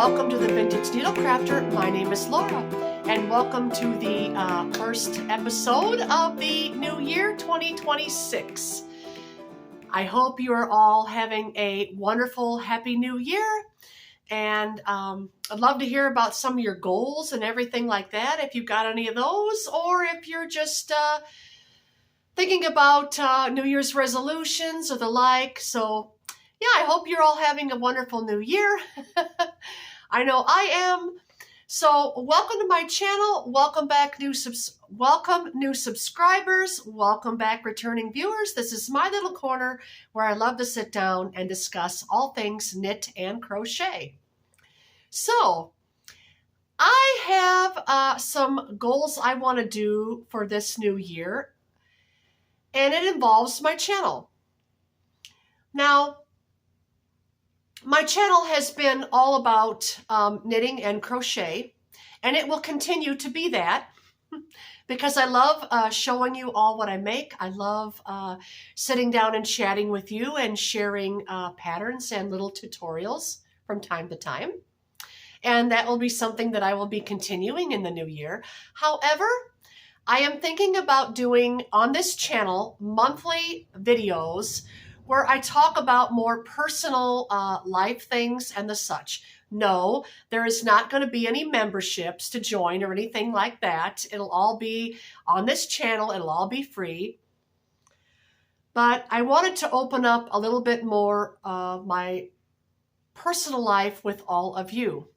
Welcome to the Vintage Needle Crafter. My name is Laura, and welcome to the first episode of the new year 2026. I hope you are all having a wonderful, happy new year, and I'd love to hear about some of your goals and everything like that, if you've got any of those, or if you're just thinking about New Year's resolutions or the like. So yeah, I hope you're all having a wonderful new year. I know I am. So welcome to my channel. Welcome back, welcome new subscribers. Welcome back, returning viewers. This is my little corner where I love to sit down and discuss all things knit and crochet. So I have some goals I want to do for this new year, and it involves my channel. Now, my channel has been all about knitting and crochet, and it will continue to be that because I love showing you all what I make. I love sitting down and chatting with you and sharing patterns and little tutorials from time to time. And that will be something that I will be continuing in the new year. However, I am thinking about doing on this channel monthly videos where I talk about more personal life things and the such. No, there is not going to be any memberships to join or anything like that. It'll all be on this channel. It'll all be free. But I wanted to open up a little bit more my personal life with all of you.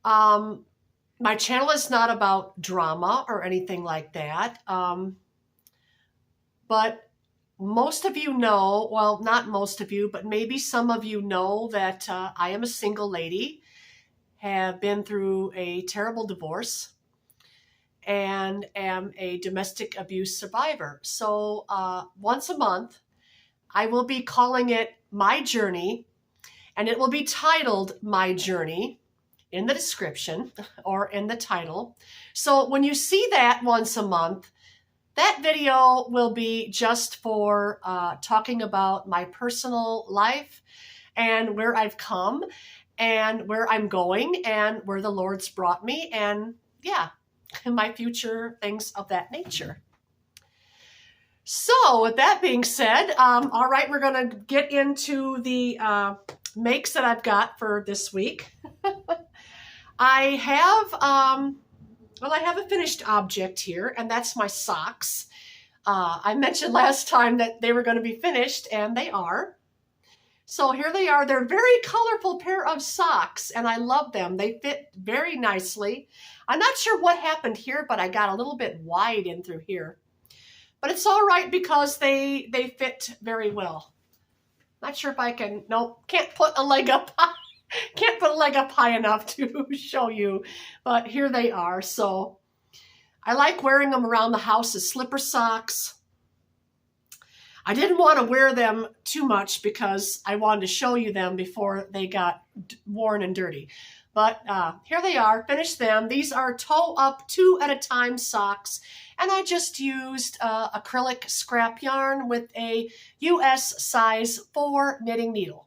My channel is not about drama or anything like that. But most of you know, well, not most of you, but maybe some of you know that I am a single lady, have been through a terrible divorce, and am a domestic abuse survivor. So once a month, I will be calling it My Journey, and it will be titled My Journey in the description or in the title. So when you see that once a month, that video will be just for talking about my personal life and where I've come and where I'm going and where the Lord's brought me, and yeah, my future, things of that nature. So with that being said, all right, we're going to get into the makes that I've got for this week. I have I have a finished object here, and that's my socks. I mentioned last time that they were going to be finished, and they are. So here they are. They're a very colorful pair of socks, and I love them. They fit very nicely. I'm not sure what happened here, but I got a little bit wide in through here. But it's all right because they fit very well. Not sure if I can, nope, can't put a leg up high. Can't put a leg up high enough to show you, but here they are. So I like wearing them around the house as slipper socks. I didn't want to wear them too much because I wanted to show you them before they got worn and dirty. But here they are, finished them. These are toe up 2 at a time socks, and I just used acrylic scrap yarn with a US size 4 knitting needle.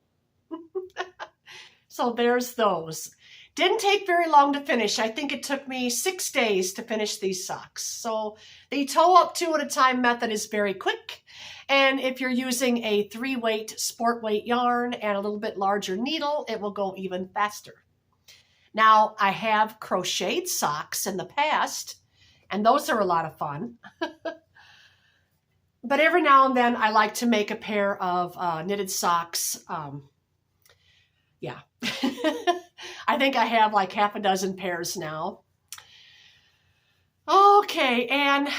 So there's those. Didn't take very long to finish. I think it took me 6 days to finish these socks. So the toe up 2 at a time method is very quick. And if you're using a 3-weight sport weight yarn and a little bit larger needle, it will go even faster. Now, I have crocheted socks in the past, and those are a lot of fun. But every now and then I like to make a pair of knitted socks. Yeah, I think I have like half a dozen pairs now. Okay, and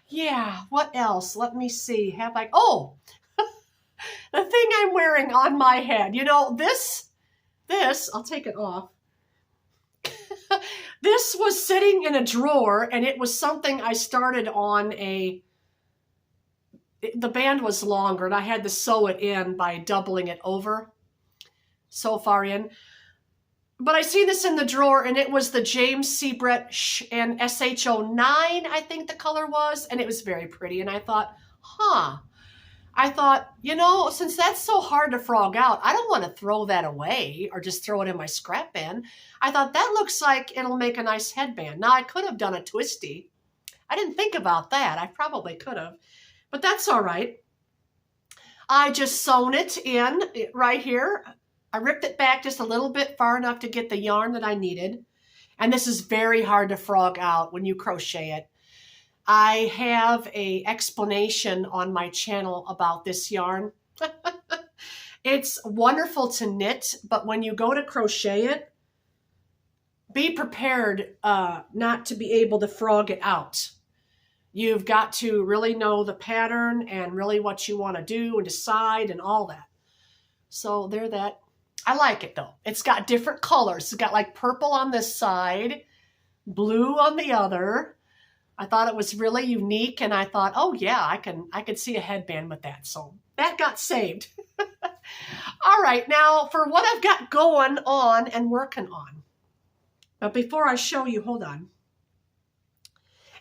yeah, what else? Let me see. Have I, oh, the thing I'm wearing on my head. You know, this, I'll take it off. This was sitting in a drawer, and it was something I started on the band was longer, and I had to sew it in by doubling it over. So far in. But I see this in the drawer, and it was the James Seabrett and SH09, I think the color was, and it was very pretty. And I thought, huh, I thought, you know, since that's so hard to frog out, I don't want to throw that away or just throw it in my scrap bin. I thought that looks like it'll make a nice headband. Now, I could have done a twisty. I didn't think about that. I probably could have, but that's all right. I just sewn it in right here. I ripped it back just a little bit far enough to get the yarn that I needed. And this is very hard to frog out when you crochet it. I have an explanation on my channel about this yarn. It's wonderful to knit, but when you go to crochet it, be prepared not to be able to frog it out. You've got to really know the pattern and really what you want to do and decide and all that. So there that. I like it though. It's got different colors. It's got like purple on this side, blue on the other. I thought it was really unique, and I thought, oh yeah, I could see a headband with that. So that got saved. All right, now for what I've got going on and working on. But before I show you, hold on.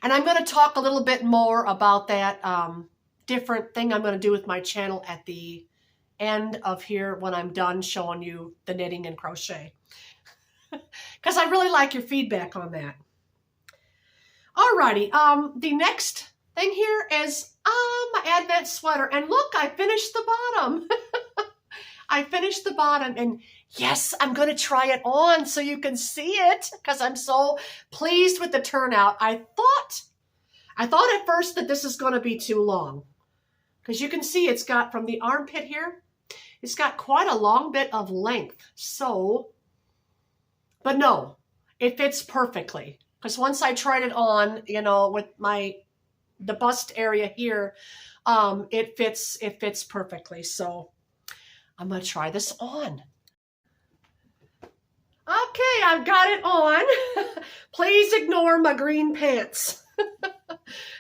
And I'm going to talk a little bit more about that different thing I'm going to do with my channel at the end of here when I'm done showing you the knitting and crochet. Because I really like your feedback on that. Alrighty, the next thing here is my Advent sweater. And look, I finished the bottom. I finished the bottom, and yes, I'm going to try it on so you can see it because I'm so pleased with the turnout. I thought at first that this is going to be too long because you can see it's got from the armpit here, it's got quite a long bit of length. So, but no, it fits perfectly because once I tried it on, you know, with the bust area here, it fits perfectly. So I'm going to try this on. Okay, I've got it on. Please ignore my green pants.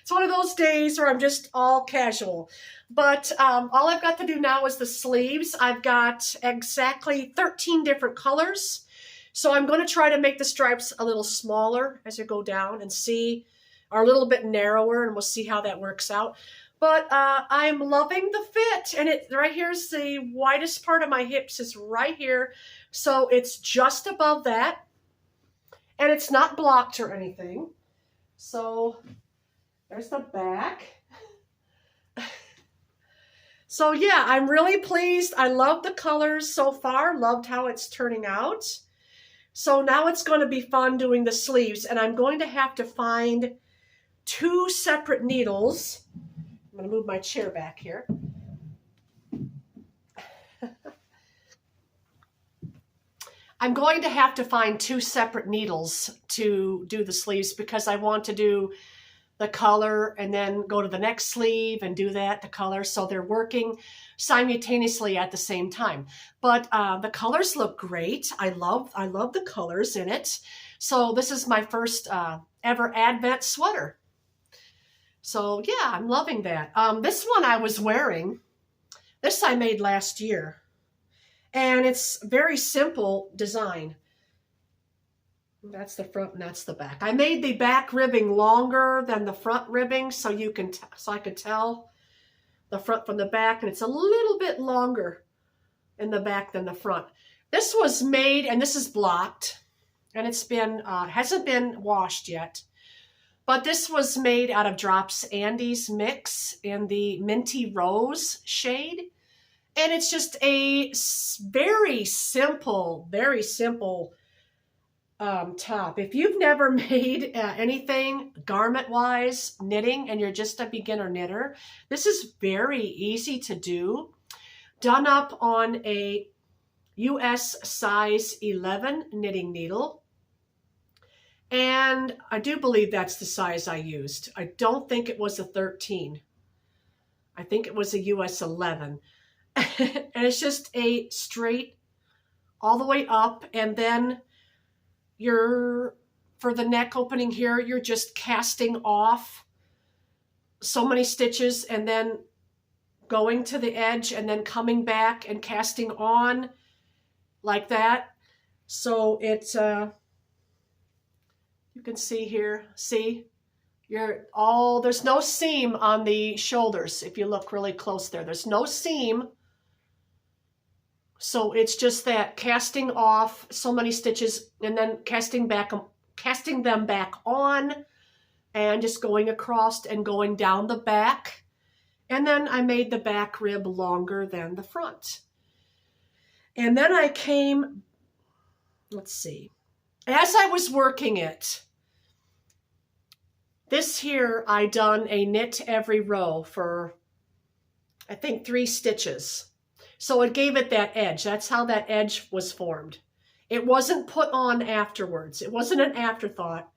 It's one of those days where I'm just all casual. But all I've got to do now is the sleeves. I've got exactly 13 different colors. So I'm going to try to make the stripes a little smaller as you go down and see, or a little bit narrower, and we'll see how that works out. But I'm loving the fit, and it right here's the widest part of my hips is right here. So it's just above that, and it's not blocked or anything. So there's the back. So yeah, I'm really pleased. I love the colors so far, loved how it's turning out. So now it's going to be fun doing the sleeves, and I'm going to have to find 2 separate needles. I'm going to move my chair back here. I'm going to have to find 2 separate needles to do the sleeves because I want to do the color and then go to the next sleeve and do that, the color. So they're working simultaneously at the same time. But the colors look great. I love the colors in it. So this is my first ever Advent sweater. So yeah, I'm loving that. This one I was wearing, this I made last year. And it's very simple design. That's the front and that's the back. I made the back ribbing longer than the front ribbing so you can so I could tell the front from the back, and it's a little bit longer in the back than the front. This was made, and this is blocked, and it's been hasn't been washed yet. But this was made out of Drops Andy's Mix in the Minty Rose shade. And it's just a very simple top. If you've never made anything garment-wise knitting and you're just a beginner knitter, this is very easy to do. Done up on a US size 11 knitting needle. And I do believe that's the size I used. I don't think it was a 13. I think it was a US 11. And it's just a straight all the way up, and then for the neck opening here, you're just casting off so many stitches and then going to the edge and then coming back and casting on like that. So it's you can see here, see, there's no seam on the shoulders. If you look really close there's no seam. So it's just that casting off so many stitches and then casting them back on and just going across and going down the back. And then I made the back rib longer than the front. And then I came, let's see, as I was working it, this here I done a knit every row for, I think, 3 stitches. So it gave it that edge. That's how that edge was formed. It wasn't put on afterwards. It wasn't an afterthought.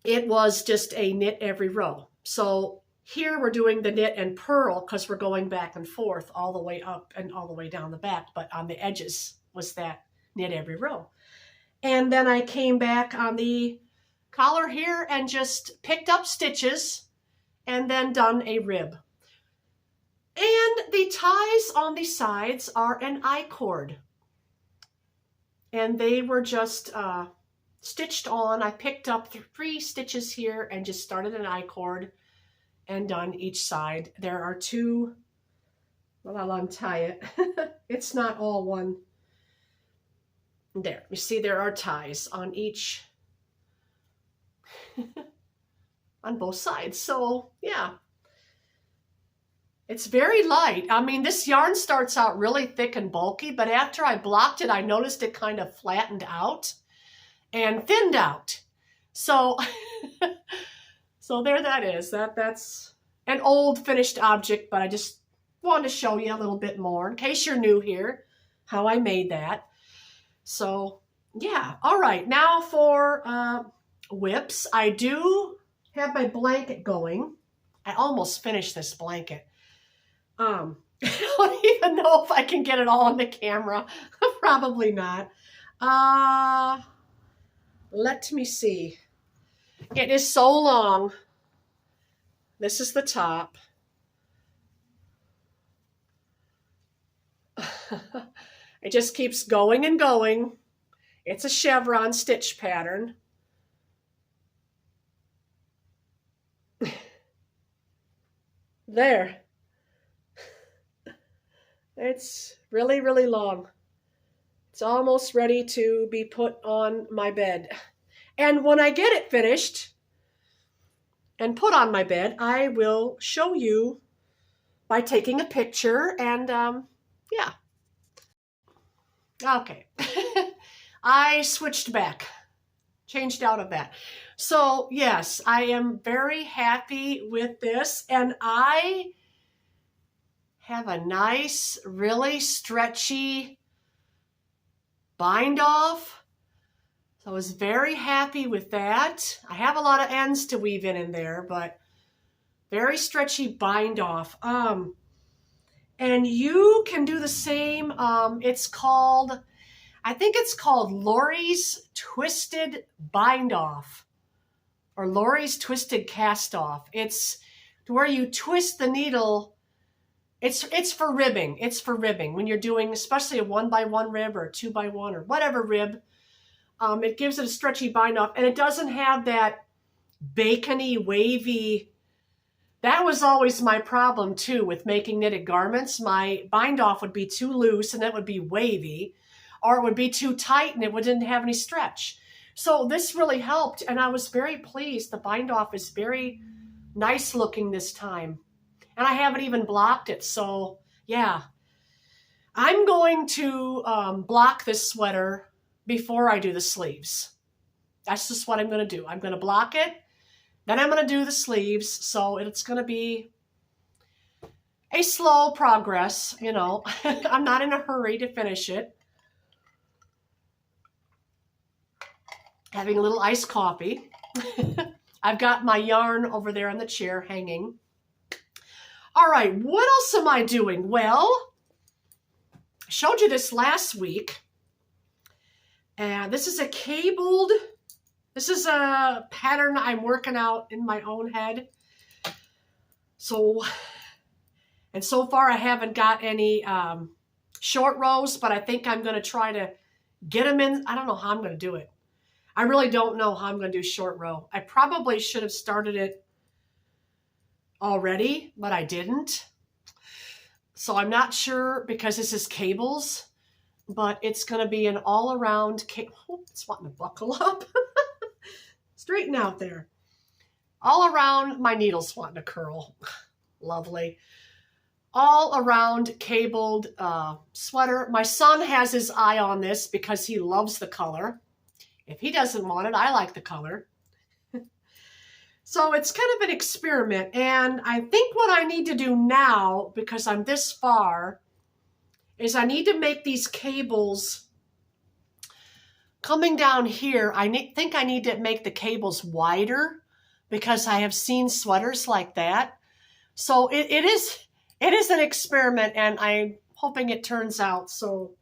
It was just a knit every row. So here we're doing the knit and purl because we're going back and forth all the way up and all the way down the back. But on the edges was that knit every row. And then I came back on the collar here and just picked up stitches and then done a rib. And the ties on the sides are an I-cord. And they were just stitched on. I picked up 3 stitches here and just started an I-cord and done each side. There are 2, well, I'll untie it. It's not all one. There, you see there are ties on each, on both sides. So yeah. It's very light. I mean, this yarn starts out really thick and bulky, but after I blocked it, I noticed it kind of flattened out and thinned out. So, so there that is. That's an old finished object, but I just wanted to show you a little bit more in case you're new here, how I made that. So yeah, all right. Now for whips, I do have my blanket going. I almost finished this blanket. I don't even know if I can get it all on the camera. Probably not. Let me see. It is so long. This is the top. It just keeps going and going. It's a chevron stitch pattern. There. It's really, really long. It's almost ready to be put on my bed. And when I get it finished and put on my bed, I will show you by taking a picture and yeah. Okay. I switched back, changed out of that. So yes, I am very happy with this, and I have a nice, really stretchy bind off. So I was very happy with that. I have a lot of ends to weave in there, but very stretchy bind off. And you can do the same. It's called, I think it's called Lori's Twisted Bind Off or Lori's Twisted Cast Off. It's to where you twist the needle. It's for ribbing. It's for ribbing when you're doing, especially a 1x1 rib or a 2x1 or whatever rib. It gives it a stretchy bind off, and it doesn't have that bacony, wavy. That was always my problem too with making knitted garments. My bind off would be too loose and it would be wavy, or it would be too tight and it didn't have any stretch. So this really helped, and I was very pleased. The bind off is very nice looking this time. And I haven't even blocked it, so yeah. I'm going to block this sweater before I do the sleeves. That's just what I'm going to do. I'm going to block it, then I'm going to do the sleeves, so it's going to be a slow progress, you know. I'm not in a hurry to finish it. Having a little iced coffee. I've got my yarn over there on the chair hanging. All right, what else am I doing? Well, I showed you this last week. And this is a cabled, this is a pattern I'm working out in my own head. So far I haven't got any short rows, but I think I'm going to try to get them in. I don't know how I'm going to do it. I really don't know how I'm going to do short row. I probably should have started it already, but I didn't. So I'm not sure because this is cables, but it's going to be an all-around cable. Oh, it's wanting to buckle up. Straighten out there. All around, my needle's wanting to curl. Lovely. All around cabled sweater. My son has his eye on this because he loves the color. If he doesn't want it, I like the color. So it's kind of an experiment. And I think what I need to do now, because I'm this far, is I need to make these cables coming down here. I think I need to make the cables wider because I have seen sweaters like that. So it is an experiment, and I'm hoping it turns out. So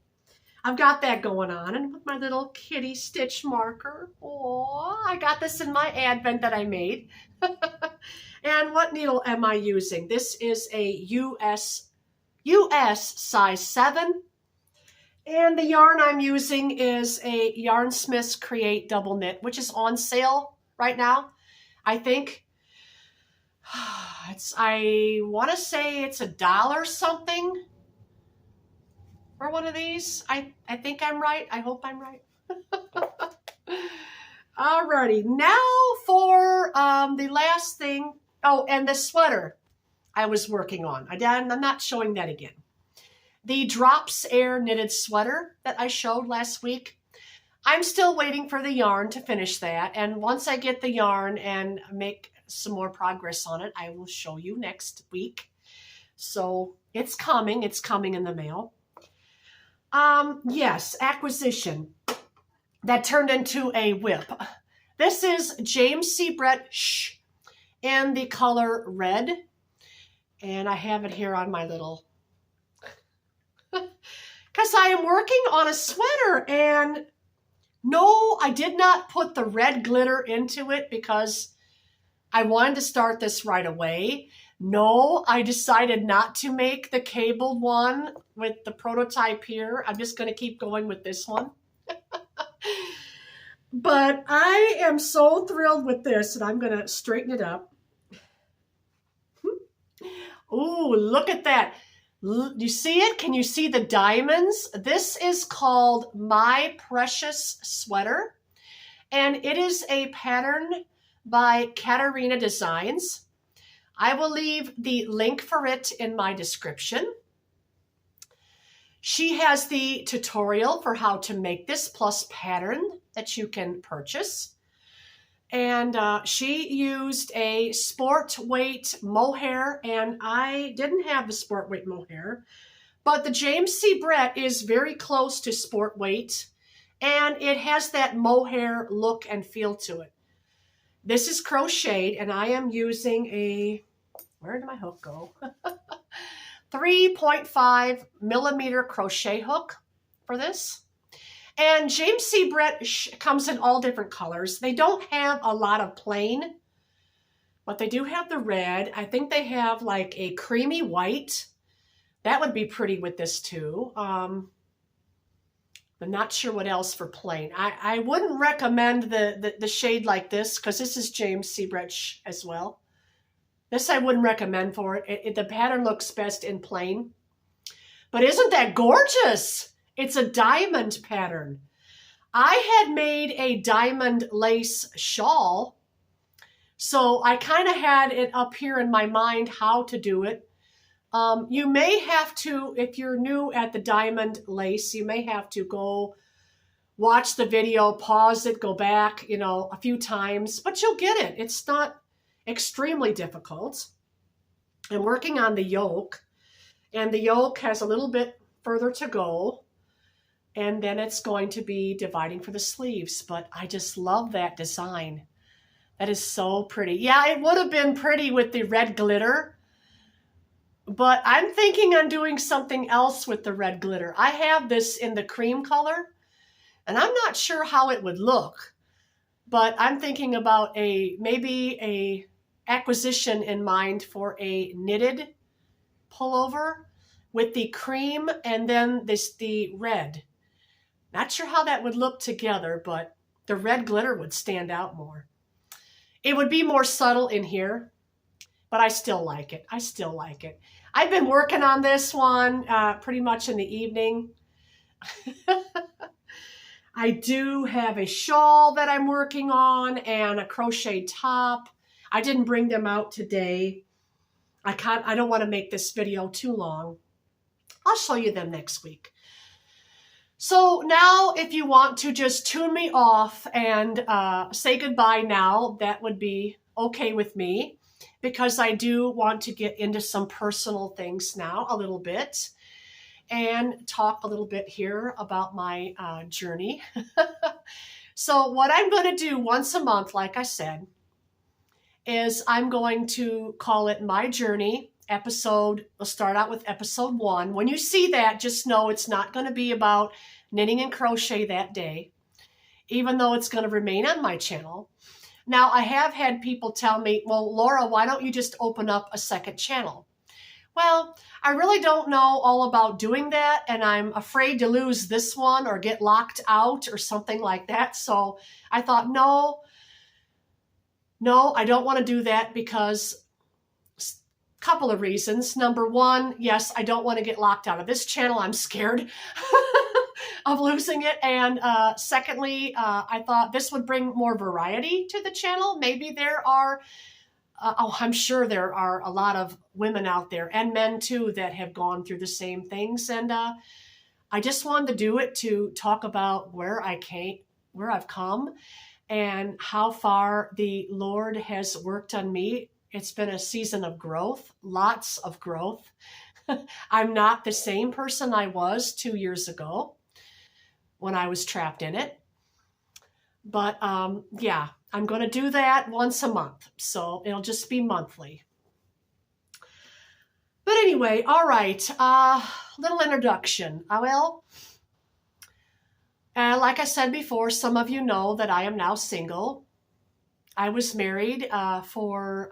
I've got that going on, and with my little kitty stitch marker. Oh, I got this in my Advent that I made. And what needle am I using? This is a US size 7. And the yarn I'm using is a Yarn Smiths Create Double Knit, which is on sale right now, I think. I want to say it's $1 something for one of these. I think I'm right. I hope I'm right. Alrighty, now for the last thing. Oh, and the sweater I was working on. I'm not showing that again. The Drops Air knitted sweater that I showed last week. I'm still waiting for the yarn to finish that. And once I get the yarn and make some more progress on it, I will show you next week. So it's coming. It's coming in the mail. Yes, acquisition that turned into a whip. This is James C. Brett Shh in the color red. And I have it here on my little... Because I am working on a sweater, and no, I did not put the red glitter into it because I wanted to start this right away. No, I decided not to make the cabled one with the prototype here. I'm just going to keep going with this one. But I am so thrilled with this, and I'm going to straighten it up. Ooh, look at that. You see it? Can you see the diamonds? This is called My Precious Sweater, and it is a pattern by Katarina Designs. I will leave the link for it in my description. She has the tutorial for how to make this plus pattern that you can purchase. And she used a sport weight mohair, and I didn't have the sport weight mohair, but the James C. Brett is very close to sport weight, and it has that mohair look and feel to it. This is crocheted, and I am using a, where did my hook go? 3.5 millimeter crochet hook for this. And James C. Brett comes in all different colors. They don't have a lot of plain, but they do have the red. I think they have like a creamy white. That would be pretty with this too. I'm not sure what else for plain. I wouldn't recommend the shade like this because this is James C. Brett as well. This I wouldn't recommend for it. The pattern looks best in plain. But isn't that gorgeous? It's a diamond pattern. I had made a diamond lace shawl, so I kind of had it up here in my mind how to do it. You may have to, if you're new at the diamond lace, you may have to go watch the video, pause it, go back, a few times, but you'll get it. It's not extremely difficult. I'm working on the yoke, and the yoke has a little bit further to go. And then it's going to be dividing for the sleeves. But I just love that design. That is so pretty. Yeah, it would have been pretty with the red glitter. But I'm thinking on doing something else with the red glitter. I have this in the cream color. And I'm not sure how it would look. But I'm thinking about maybe a acquisition in mind for a knitted pullover with the cream and then the red. Not sure how that would look together, but the red glitter would stand out more. It would be more subtle in here, but I still like it. I still like it. I've been working on this one pretty much in the evening. I do have a shawl that I'm working on and a crochet top. I didn't bring them out today. I don't want to make this video too long. I'll show you them next week. So now if you want to just tune me off and say goodbye now, that would be okay with me, because I do want to get into some personal things now a little bit and talk a little bit here about my journey. So what I'm going to do once a month, like I said, is I'm going to call it My Journey episode. We'll start out with episode 1. When you see that, just know it's not going to be about knitting and crochet that day, even though it's going to remain on my channel. Now, I have had people tell me, well, Laura, why don't you just open up a second channel? Well, I really don't know all about doing that, and I'm afraid to lose this one or get locked out or something like that. So I thought, no, I don't want to do that, because a couple of reasons. Number one, yes, I don't want to get locked out of this channel. I'm scared of losing it. And secondly, I thought this would bring more variety to the channel. Maybe there are, I'm sure there are a lot of women out there, and men too, that have gone through the same things. And I just wanted to do it to talk about where I've come, and how far the Lord has worked on me. It's been a season of growth, lots of growth. I'm not the same person I was 2 years ago when I was trapped in it. But yeah, I'm going to do that once a month. So it'll just be monthly. But anyway, all right, little introduction. Like I said before, some of you know that I am now single. I was married for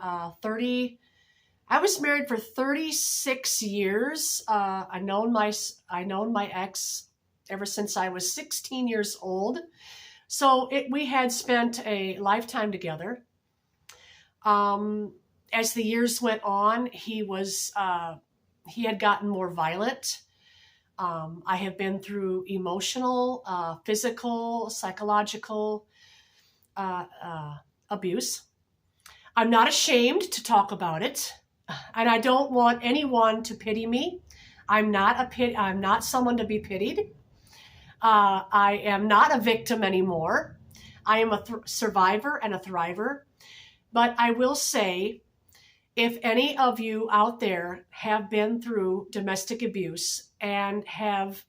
36 years. I've known my ex ever since I was 16 years old. So we had spent a lifetime together. As the years went on, he had gotten more violent. I have been through emotional, physical, psychological abuse. I'm not ashamed to talk about it, and I don't want anyone to pity me. I'm not someone to be pitied. I am not a victim anymore. I am a survivor and a thriver. But I will say, if any of you out there have been through domestic abuse and have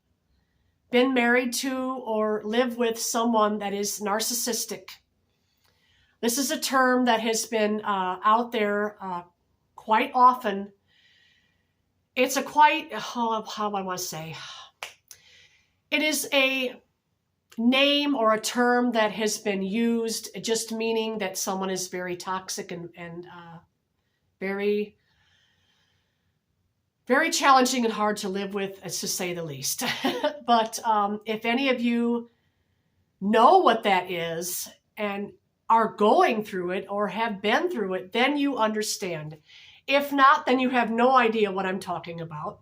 been married to or live with someone that is narcissistic, this is a term that has been out there quite often. It's a quite, how I want to say, it is a name or a term that has been used just meaning that someone is very toxic and very, very challenging and hard to live with, to say the least. But if any of you know what that is and are going through it or have been through it, then you understand. If not, then you have no idea what I'm talking about.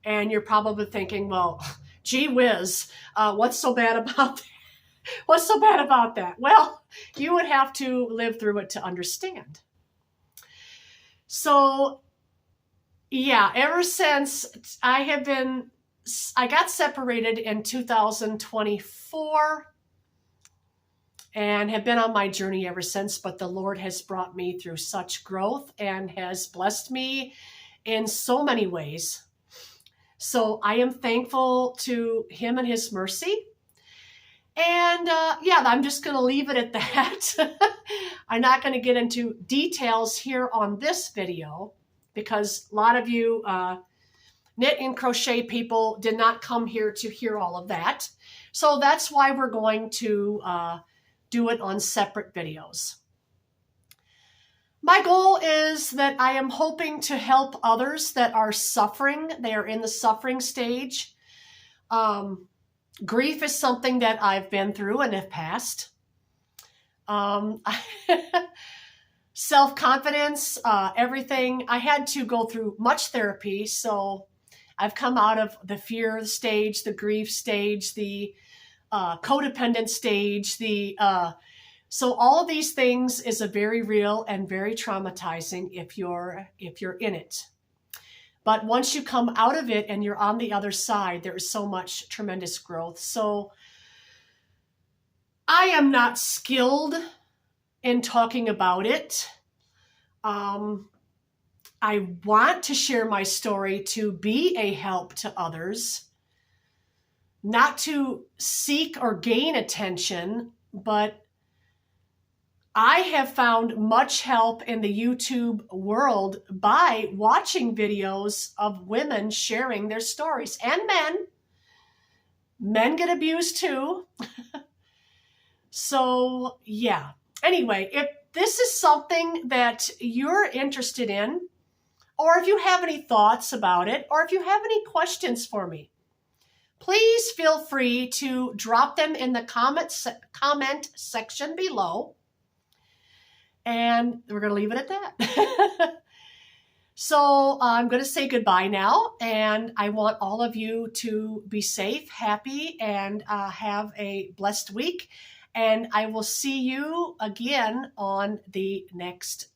And you're probably thinking, well, gee whiz, what's so bad about that? What's so bad about that? Well, you would have to live through it to understand. So, yeah, ever since I got separated in 2024 and have been on my journey ever since, but the Lord has brought me through such growth and has blessed me in so many ways. So I am thankful to Him and His mercy. And yeah, I'm just going to leave it at that. I'm not going to get into details here on this video, because a lot of you knit and crochet people did not come here to hear all of that. So that's why we're going to do it on separate videos. My goal is that I am hoping to help others that are suffering. They are in the suffering stage. Grief is something that I've been through and have passed. Self-confidence, everything. I had to go through much therapy, so I've come out of the fear stage, the grief stage, the codependent stage, so all of these things is a very real and very traumatizing if you're in it. But once you come out of it and you're on the other side, there is so much tremendous growth. So I am not skilled in talking about it. I want to share my story to be a help to others, not to seek or gain attention, but I have found much help in the YouTube world by watching videos of women sharing their stories, and men. Men get abused too. So, yeah. Anyway, if this is something that you're interested in, or if you have any thoughts about it, or if you have any questions for me, please feel free to drop them in the comment section below. And we're going to leave it at that. So I'm going to say goodbye now, and I want all of you to be safe, happy, and have a blessed week. And I will see you again on the next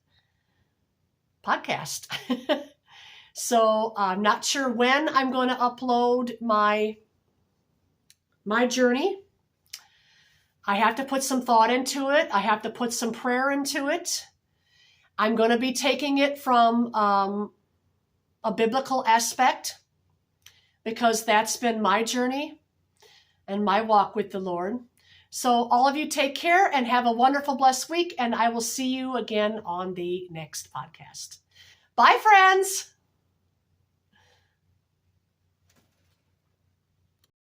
podcast. So I'm not sure when I'm going to upload my journey. I have to put some thought into it. I have to put some prayer into it. I'm going to be taking it from a biblical aspect, because that's been my journey and my walk with the Lord. So all of you take care and have a wonderful, blessed week, and I will see you again on the next podcast. Bye, friends.